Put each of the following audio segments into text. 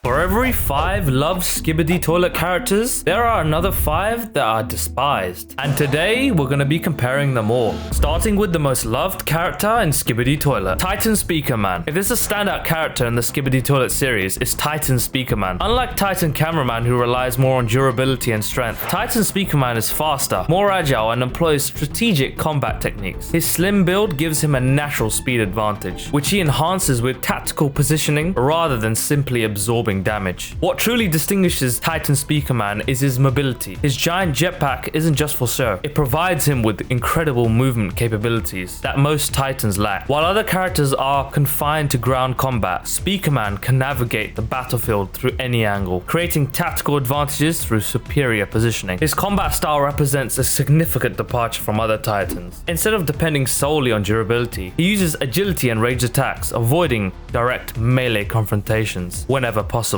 For every 5 loved Skibidi Toilet characters, there are another 5 that are despised. And today, we're going to be comparing them all. Starting with the most loved character in Skibidi Toilet, Titan Speakerman. If there's a standout character in the Skibidi Toilet series, it's Titan Speakerman. Unlike Titan Cameraman, who relies more on durability and strength, Titan Speakerman is faster, more agile, and employs strategic combat techniques. His slim build gives him a natural speed advantage, which he enhances with tactical positioning rather than simply absorbing damage. What truly distinguishes Titan Speakerman is his mobility. His giant jetpack isn't just for show, it provides him with incredible movement capabilities that most Titans lack. While other characters are confined to ground combat, Speakerman can navigate the battlefield through any angle, creating tactical advantages through superior positioning. His combat style represents a significant departure from other Titans. Instead of depending solely on durability, he uses agility and range attacks, avoiding direct melee confrontations whenever possible.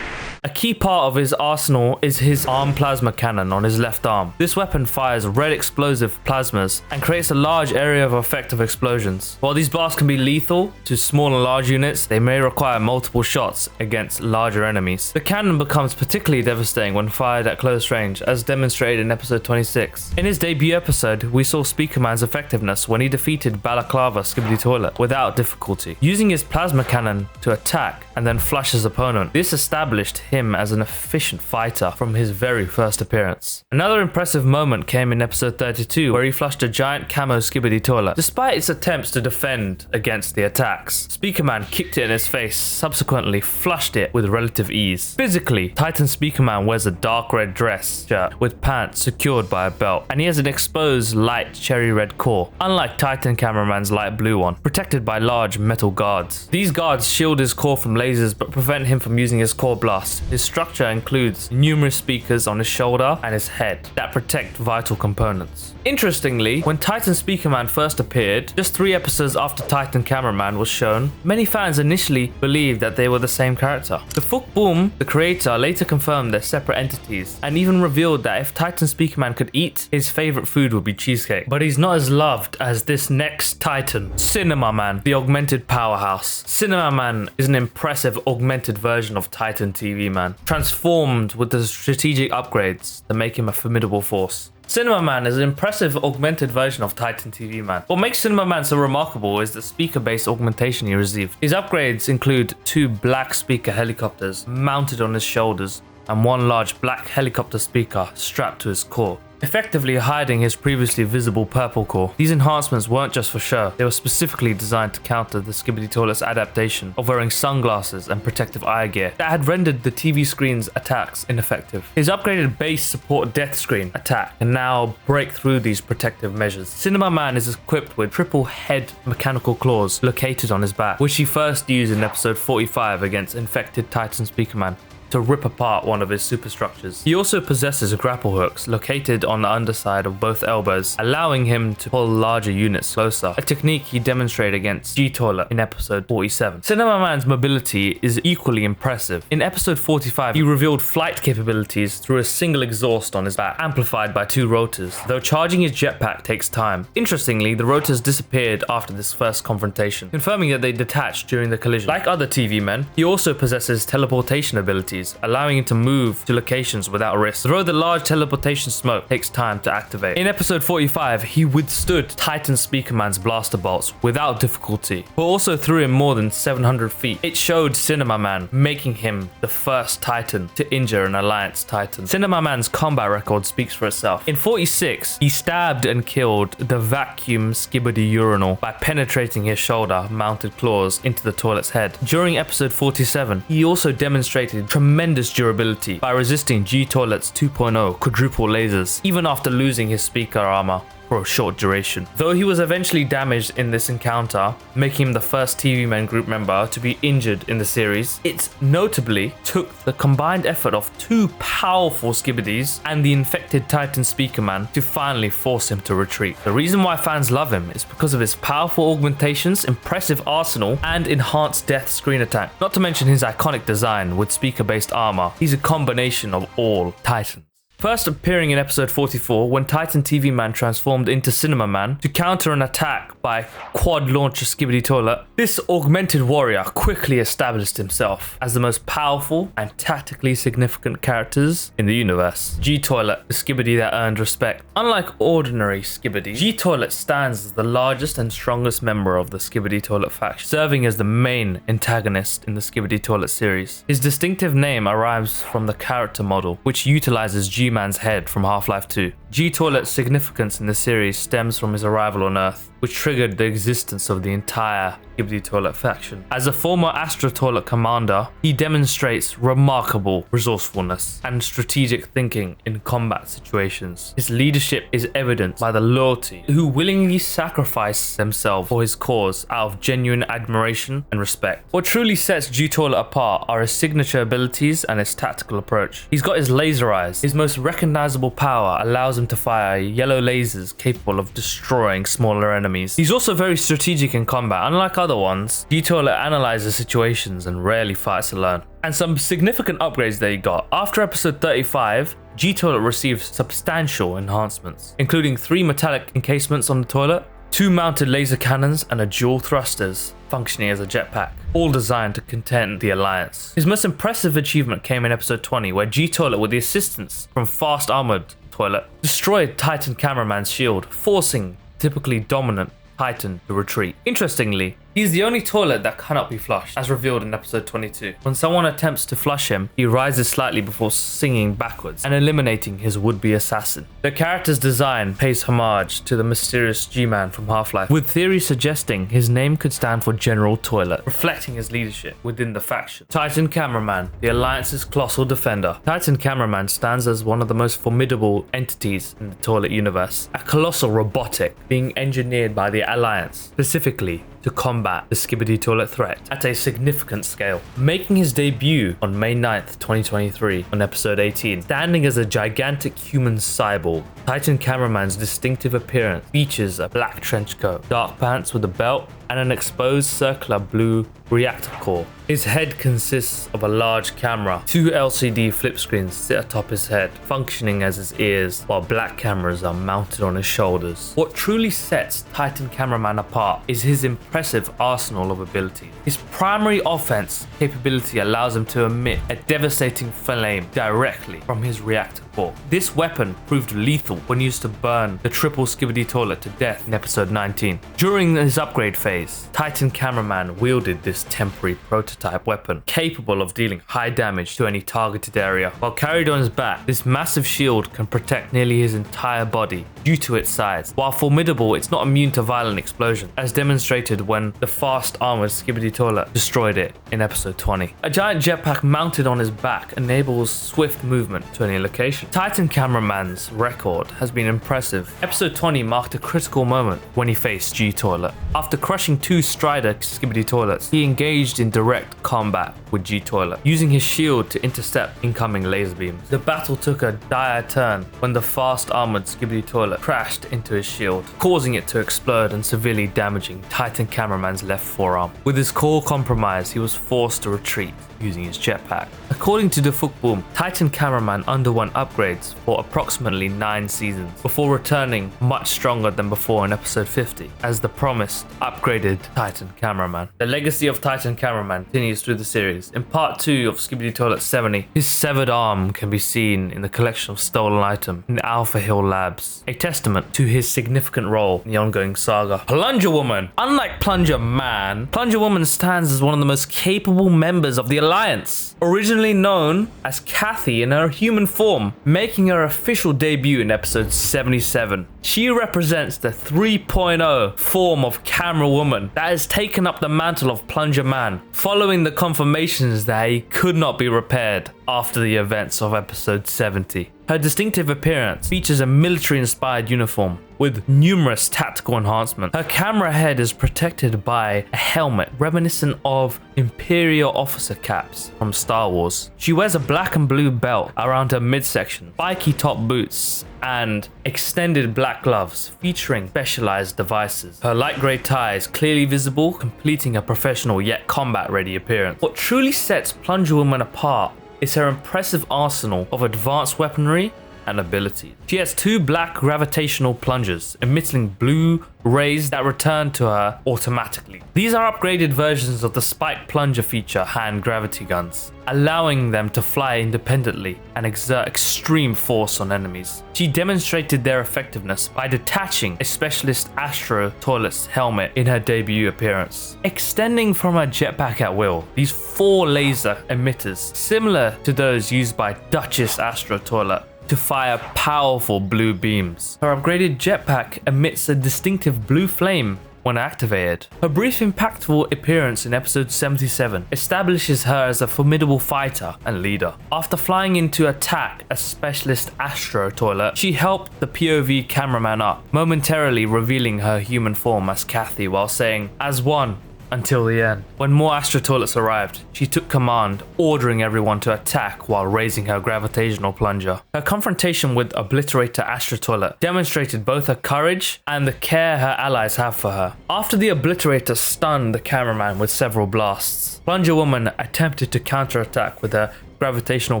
A key part of his arsenal is his arm plasma cannon on his left arm. This weapon fires red explosive plasmas and creates a large area of effective explosions. While these blasts can be lethal to small and large units, they may require multiple shots against larger enemies. The cannon becomes particularly devastating when fired at close range, as demonstrated in episode 26. In his debut episode, we saw Speakerman's effectiveness when he defeated Balaclava Skibidi Toilet without difficulty, using his plasma cannon to attack and then flush his opponent. This established him as an efficient fighter from his very first appearance. Another impressive moment came in episode 32, where he flushed a giant Camo Skibidi Toilet. Despite its attempts to defend against the attacks, Speakerman kicked it in his face, subsequently flushed it with relative ease. Physically, Titan Speakerman wears a dark red dress shirt with pants secured by a belt, and he has an exposed light cherry red core, unlike Titan Cameraman's light blue one, protected by large metal guards. These guards shield his core from lasers but prevent him from using his core blast. His structure includes numerous speakers on his shoulder and his head that protect vital components. Interestingly, when Titan Speakerman first appeared, just 3 episodes after Titan Cameraman was shown, many fans initially believed that they were the same character. The Fook Boom, the creator, later confirmed they're separate entities and even revealed that if Titan Speakerman could eat, his favorite food would be cheesecake. But he's not as loved as this next Titan, Cinemaman, the augmented powerhouse. Cinemaman is an impressive augmented version of Titan TV Man, transformed with the strategic upgrades that make him a formidable force. Cinemaman is an impressive augmented version of Titan TV Man. What makes Cinemaman so remarkable is the speaker-based augmentation he received. His upgrades include 2 black speaker helicopters mounted on his shoulders and 1 large black helicopter speaker strapped to his core, effectively hiding his previously visible purple core. These enhancements weren't just for show, they were specifically designed to counter the Skibidi Toilet's adaptation of wearing sunglasses and protective eye gear that had rendered the TV screen's attacks ineffective. His upgraded base support death screen attack can now break through these protective measures. Cinemaman is equipped with triple head mechanical claws located on his back, which he first used in episode 45 against infected Titan Speakerman to rip apart one of his superstructures. He also possesses grapple hooks located on the underside of both elbows, allowing him to pull larger units closer, a technique he demonstrated against Gtolet in episode 47. Cinemaman's mobility is equally impressive. In episode 45, he revealed flight capabilities through a single exhaust on his back, amplified by 2 rotors, though charging his jetpack takes time. Interestingly, the rotors disappeared after this first confrontation, confirming that they detached during the collision. Like other TV men, he also possesses teleportation abilities, allowing him to move to locations without risk, though the large teleportation smoke takes time to activate. In episode 45, he withstood Titan Speakerman's blaster bolts without difficulty, but also threw him more than 700 feet. It showed Cinemaman, making him the first Titan to injure an Alliance Titan. Cinemaman's combat record speaks for itself. In 46, he stabbed and killed the vacuum Skibidi urinal by penetrating his shoulder-mounted claws into the toilet's head. During episode 47, he also demonstrated tremendous durability by resisting Gtolet's 2.0 quadruple lasers, even after losing his speaker armor for a short duration. Though he was eventually damaged in this encounter, making him the first TV Man group member to be injured in the series, it notably took the combined effort of 2 powerful Skibidis and the infected Titan Speakerman to finally force him to retreat. The reason why fans love him is because of his powerful augmentations, impressive arsenal, and enhanced death screen attack. Not to mention his iconic design with speaker-based armor. He's a combination of all Titans. First appearing in episode 44 when Titan TV Man transformed into Cinemaman to counter an attack by quad launcher Skibidi Toilet, this augmented warrior quickly established himself as the most powerful and tactically significant characters in the universe. Gtolet, the Skibidi that earned respect. Unlike ordinary Skibidi, Gtolet stands as the largest and strongest member of the Skibidi Toilet faction, serving as the main antagonist in the Skibidi Toilet series. His distinctive name arrives from the character model, which utilizes G-Man's head from Half-Life 2. Gtolet's significance in the series stems from his arrival on Earth, which triggered the existence of the entire Skibidi Toilet faction. As a former Astro Toilet commander, he demonstrates remarkable resourcefulness and strategic thinking in combat situations. His leadership is evident by the loyalty who willingly sacrifice themselves for his cause out of genuine admiration and respect. What truly sets Gtolet apart are his signature abilities and his tactical approach. He's got his laser eyes. His most recognizable power allows him to fire yellow lasers capable of destroying smaller enemies. He's also very strategic in combat. Unlike other ones, Gtolet analyzes situations and rarely fights alone. And some significant upgrades that he got. After episode 35, Gtolet received substantial enhancements, including 3 metallic encasements on the toilet, 2 mounted laser cannons, and a dual thrusters functioning as a jetpack, all designed to contend the Alliance. His most impressive achievement came in episode 20, where Gtolet, with the assistance from fast armored Toilet, destroyed Titan Cameraman's shield, forcing typically dominant Titan to retreat. Interestingly, he's the only toilet that cannot be flushed, as revealed in episode 22. When someone attempts to flush him, he rises slightly before singing backwards and eliminating his would-be assassin. The character's design pays homage to the mysterious G-Man from Half-Life, with theories suggesting his name could stand for General Toilet, reflecting his leadership within the faction. Titan Cameraman, the Alliance's colossal defender. Titan Cameraman stands as one of the most formidable entities in the toilet universe, a colossal robotic being engineered by the Alliance, specifically to combat the Skibidi Toilet threat at a significant scale. Making his debut on May 9th, 2023 on episode 18, standing as a gigantic human cyborg, Titan Cameraman's distinctive appearance features a black trench coat, dark pants with a belt, and an exposed circular blue reactor core. His head consists of a large camera. 2 LCD flip screens sit atop his head, functioning as his ears, while black cameras are mounted on his shoulders. What truly sets Titan Cameraman apart is his impressive arsenal of abilities. His primary offense capability allows him to emit a devastating flame directly from his reactor core. This weapon proved lethal when used to burn the triple Skibidi Toilet to death in episode 19. During his upgrade phase, Titan Cameraman wielded this temporary prototype weapon, capable of dealing high damage to any targeted area. While carried on his back, this massive shield can protect nearly his entire body due to its size. While formidable, it's not immune to violent explosion, as demonstrated when the fast armored Skibidi Toilet destroyed it in episode 20. A giant jetpack mounted on his back enables swift movement to any location. Titan Cameraman's record has been impressive. Episode 20 marked a critical moment when he faced Gtolet. After crushing 2 Strider Skibidi Toilets, he engaged in direct combat with Gtolet, using his shield to intercept incoming laser beams. The battle took a dire turn when the fast armored Skibidi Toilet crashed into his shield, causing it to explode and severely damaging Titan Cameraman's left forearm. With his core compromised, he was forced to retreat using his jetpack. According to the Boom, Titan Cameraman underwent upgrades for approximately 9 seasons before returning much stronger than before in episode 50 as the promised upgraded Titan Cameraman. The legacy of Titan Cameraman continues through the series. In part 2 of Skibidi Toilet 70, his severed arm can be seen in the collection of stolen items in Alpha Hill Labs, a testament to his significant role in the ongoing saga. Plunger Woman. Unlike Plungerman, Plunger Woman stands as one of the most capable members of the Alliance, originally known as Kathy in her human form, making her official debut in episode 77. She represents the 3.0 form of Camerawoman that has taken up the mantle of Plungerman, following the confirmations that he could not be repaired after the events of episode 70. Her distinctive appearance features a military-inspired uniform with numerous tactical enhancements. Her camera head is protected by a helmet reminiscent of Imperial officer caps from Star Wars. She wears a black and blue belt around her midsection, spiky top boots, and extended black gloves featuring specialized devices. Her light grey tie is clearly visible, completing a professional yet combat-ready appearance. What truly sets Plungerwoman apart is her impressive arsenal of advanced weaponry and abilities. She has 2 black gravitational plungers, emitting blue rays that return to her automatically. These are upgraded versions of the spike plunger feature hand gravity guns, allowing them to fly independently and exert extreme force on enemies. She demonstrated their effectiveness by detaching a specialist Astro Toilet's helmet in her debut appearance, extending from her jetpack at will. These 4 laser emitters, similar to those used by Duchess Astro Toilet, to fire powerful blue beams. Her upgraded jetpack emits a distinctive blue flame when activated. Her brief impactful appearance in episode 77 establishes her as a formidable fighter and leader. After flying in to attack a specialist Astro Toilet, she helped the POV cameraman up, momentarily revealing her human form as Kathy while saying, "As one." Until the end. When more Astro Toilets arrived, she took command, ordering everyone to attack while raising her gravitational plunger. Her confrontation with Obliterator Astro Toilet demonstrated both her courage and the care her allies have for her. After the Obliterator stunned the cameraman with several blasts, Plunger Woman attempted to counterattack with her gravitational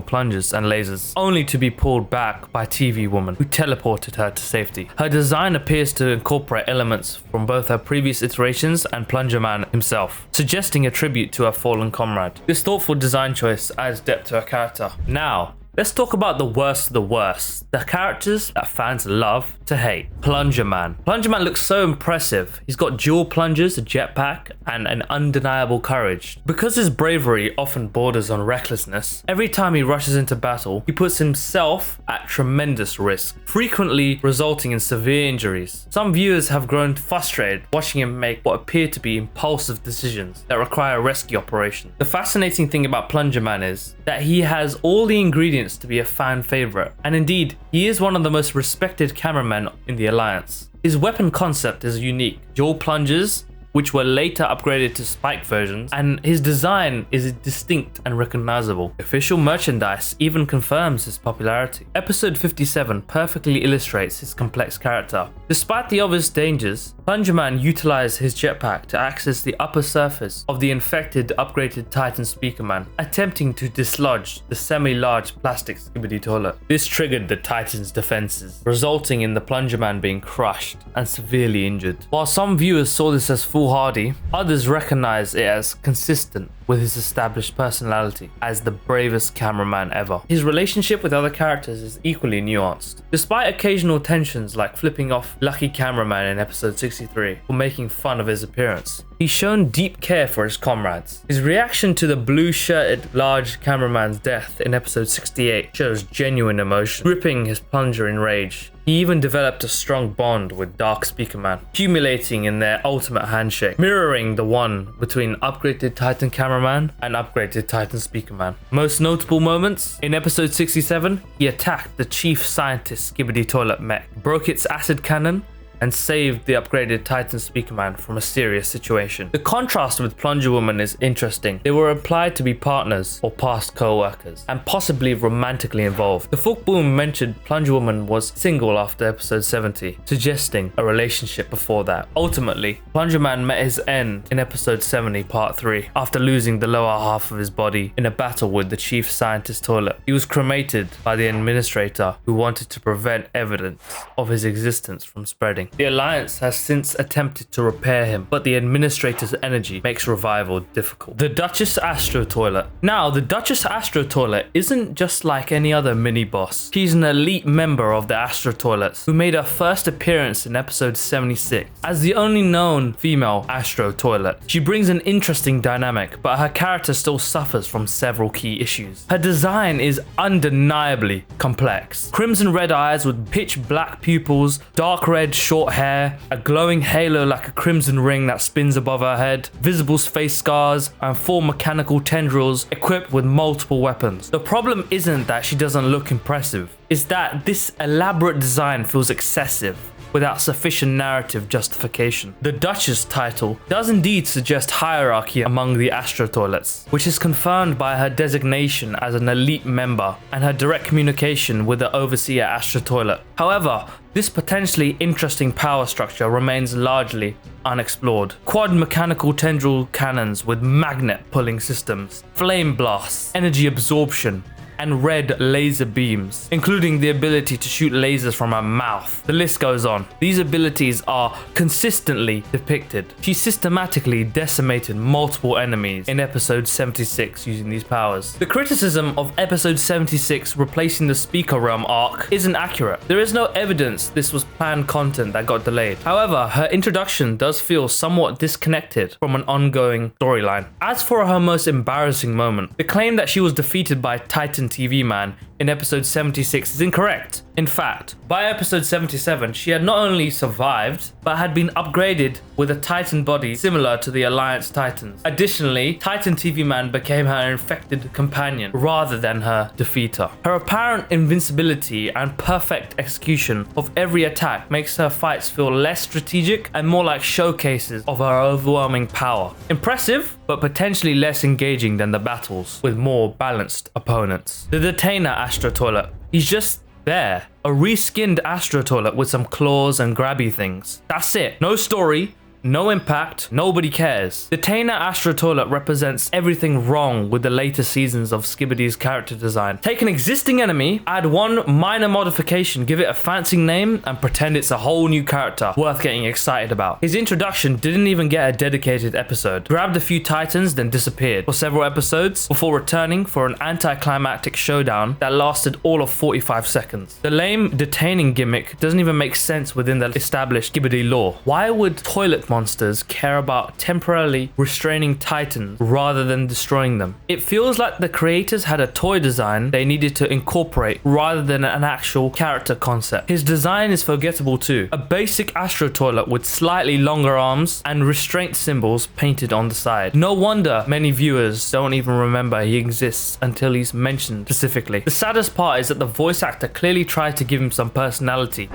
plungers and lasers, only to be pulled back by TV Woman, who teleported her to safety. Her design appears to incorporate elements from both her previous iterations and Plungerman himself, suggesting a tribute to her fallen comrade. This thoughtful design choice adds depth to her character. Now, let's talk about the worst of the worst. The characters that fans love to hate. Plungerman. Plungerman looks so impressive. He's got dual plungers, a jetpack, and an undeniable courage. Because his bravery often borders on recklessness, every time he rushes into battle, he puts himself at tremendous risk, frequently resulting in severe injuries. Some viewers have grown frustrated watching him make what appear to be impulsive decisions that require a rescue operation. The fascinating thing about Plungerman is that he has all the ingredients to be a fan favorite, and indeed, he is one of the most respected cameramen in the Alliance. His weapon concept is unique. Dual plungers, which were later upgraded to spike versions, and his design is distinct and recognizable. Official merchandise even confirms his popularity. Episode 57 perfectly illustrates his complex character. Despite the obvious dangers, Plungerman utilized his jetpack to access the upper surface of the infected upgraded Titan Speakerman, attempting to dislodge the semi-large plastic Skibidi Toilet. This triggered the Titan's defenses, resulting in the Plungerman being crushed and severely injured. While some viewers saw this as foolhardy, others recognize it as consistent with his established personality as the bravest cameraman ever. His relationship with other characters is equally nuanced. Despite occasional tensions like flipping off Lucky Cameraman in episode 63 for making fun of his appearance, he's shown deep care for his comrades. His reaction to the blue-shirted large cameraman's death in episode 68 shows genuine emotion, gripping his plunger in rage. He even developed a strong bond with Dark Speakerman, accumulating in their ultimate handshake, mirroring the one between upgraded Titan Cameraman and upgraded Titan Speakerman. Most notable moments: in episode 67, he attacked the chief scientist Skibidi Toilet mech, broke its acid cannon, and saved the upgraded Titan Speakerman from a serious situation. The contrast with Plunger Woman is interesting. They were implied to be partners or past co-workers, and possibly romantically involved. The folk boom mentioned Plunger Woman was single after episode 70, suggesting a relationship before that. Ultimately, Plungerman met his end in episode 70 part 3, after losing the lower half of his body in a battle with the chief scientist Toilet. He was cremated by the administrator, who wanted to prevent evidence of his existence from spreading. The Alliance has since attempted to repair him, but the administrator's energy makes revival difficult. The Duchess Astro Toilet. Now, the Duchess Astro Toilet isn't just like any other mini-boss. She's an elite member of the Astro Toilets, who made her first appearance in episode 76 as the only known female Astro Toilet. She brings an interesting dynamic, but her character still suffers from several key issues. Her design is undeniably complex. Crimson red eyes with pitch black pupils, dark red short hair, a glowing halo like a crimson ring that spins above her head, visible face scars, and 4 mechanical tendrils equipped with multiple weapons. The problem isn't that she doesn't look impressive, it's that this elaborate design feels excessive without sufficient narrative justification. The Duchess title does indeed suggest hierarchy among the Astro Toilets, which is confirmed by her designation as an elite member and her direct communication with the Overseer Astro Toilet. However, this potentially interesting power structure remains largely unexplored. Quad mechanical tendril cannons with magnet pulling systems, flame blasts, energy absorption, and red laser beams, including the ability to shoot lasers from her mouth. The list goes on. These abilities are consistently depicted. She systematically decimated multiple enemies in episode 76 using these powers. The criticism of episode 76 replacing the Speaker Realm arc isn't accurate. There is no evidence this was planned content that got delayed. However, her introduction does feel somewhat disconnected from an ongoing storyline. As for her most embarrassing moment, the claim that she was defeated by Titan TV Man in episode 76 is incorrect. In fact, by episode 77, she had not only survived, but had been upgraded with a Titan body similar to the Alliance Titans. Additionally, Titan TV Man became her infected companion rather than her defeater. Her apparent invincibility and perfect execution of every attack makes her fights feel less strategic and more like showcases of her overwhelming power. Impressive, but potentially less engaging than the battles with more balanced opponents. The Detainer Astro Toilet. He's just there. A reskinned Astro Toilet with some claws and grabby things. That's it. No story. No impact, nobody cares. Detainer Astro Toilet represents everything wrong with the later seasons of Skibidi's character design. Take an existing enemy, add one minor modification, give it a fancy name, and pretend it's a whole new character worth getting excited about. His introduction didn't even get a dedicated episode. Grabbed a few titans, then disappeared for several episodes before returning for an anticlimactic showdown that lasted all of 45 seconds. The lame detaining gimmick doesn't even make sense within the established Skibidi lore. Why would toilet monsters care about temporarily restraining titans rather than destroying them? It feels like the creators had a toy design they needed to incorporate rather than an actual character concept. His design is forgettable too. A basic Astro Toilet with slightly longer arms and restraint symbols painted on the side. No wonder many viewers don't even remember he exists until he's mentioned specifically. The saddest part is that the voice actor clearly tried to give him some personality,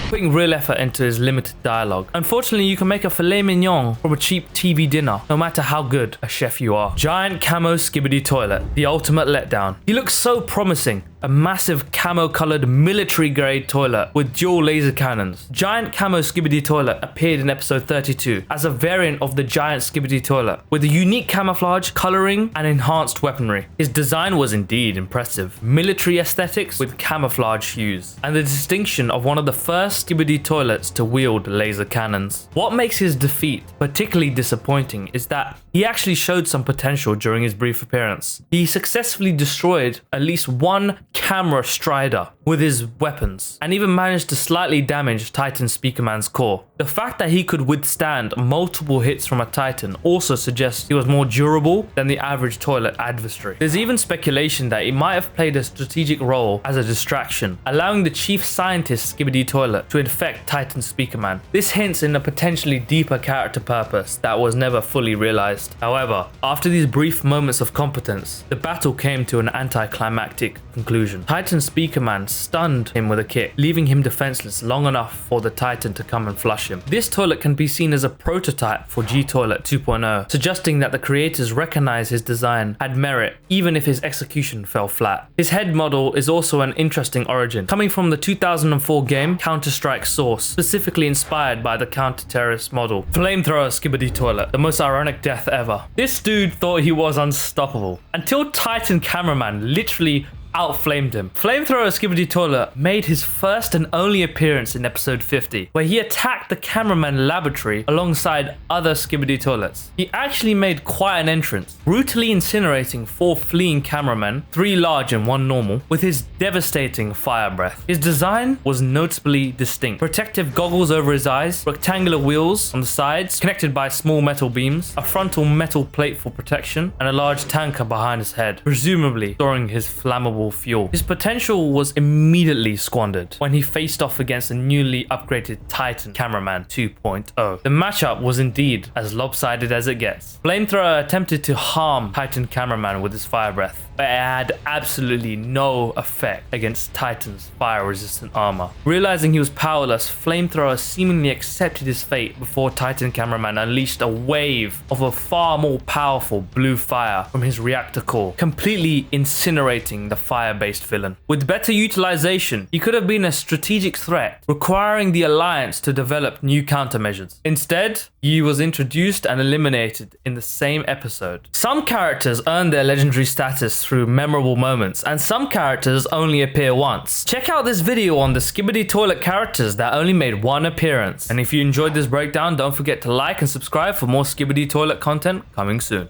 putting real effort into his limited dialogue. Unfortunately, you can make a filet mignon from a cheap TV dinner, no matter how good a chef you are. Giant Camo Skibidi Toilet, the ultimate letdown. He looks so promising. A massive camo-colored military-grade toilet with dual laser cannons. Giant Camo Skibidi Toilet appeared in episode 32 as a variant of the Giant Skibidi Toilet with a unique camouflage, coloring, and enhanced weaponry. His design was indeed impressive. Military aesthetics with camouflage hues, and the distinction of one of the first Skibidi toilets to wield laser cannons. What makes his defeat particularly disappointing is that he actually showed some potential during his brief appearance. He successfully destroyed at least one camera strider with his weapons, and even managed to slightly damage Titan Speakerman's core. The fact that he could withstand multiple hits from a Titan also suggests he was more durable than the average toilet adversary. There's even speculation that he might have played a strategic role as a distraction, allowing the chief scientist Skibidi Toilet to infect Titan Speakerman. This hints in a potentially deeper character purpose that was never fully realized. However, after these brief moments of competence, the battle came to an anticlimactic conclusion. Titan Speakerman stunned him with a kick, leaving him defenseless long enough for the Titan to come and flush him. This toilet can be seen as a prototype for Gtolet 2.0, suggesting that the creators recognize his design had merit even if his execution fell flat. His head model is also an interesting origin, coming from the 2004 game Counter-Strike Source, specifically inspired by the counter-terrorist model. Flamethrower Skibidi Toilet, the most ironic death ever. This dude thought he was unstoppable until Titan Cameraman literally outflamed him. Flamethrower Skibidi Toilet made his first and only appearance in episode 50, where he attacked the Cameraman laboratory alongside other Skibidi Toilets. He actually made quite an entrance, brutally incinerating 4 fleeing cameramen, 3 large and 1 normal, with his devastating fire breath. His design was noticeably distinct. Protective goggles over his eyes, rectangular wheels on the sides, connected by small metal beams, a frontal metal plate for protection, and a large tanker behind his head, presumably storing his flammable fuel. His potential was immediately squandered when he faced off against a newly upgraded Titan Cameraman 2.0. The matchup was indeed as lopsided as it gets. Flamethrower attempted to harm Titan Cameraman with his fire breath, but it had absolutely no effect against Titan's fire-resistant armor. Realizing he was powerless, Flamethrower seemingly accepted his fate before Titan Cameraman unleashed a wave of a far more powerful blue fire from his reactor core, completely incinerating the fire-based villain. With better utilization, he could have been a strategic threat, requiring the Alliance to develop new countermeasures. Instead, Yi was introduced and eliminated in the same episode. Some characters earn their legendary status through memorable moments, and some characters only appear once. Check out this video on the Skibidi Toilet characters that only made one appearance. And if you enjoyed this breakdown, don't forget to like and subscribe for more Skibidi Toilet content coming soon.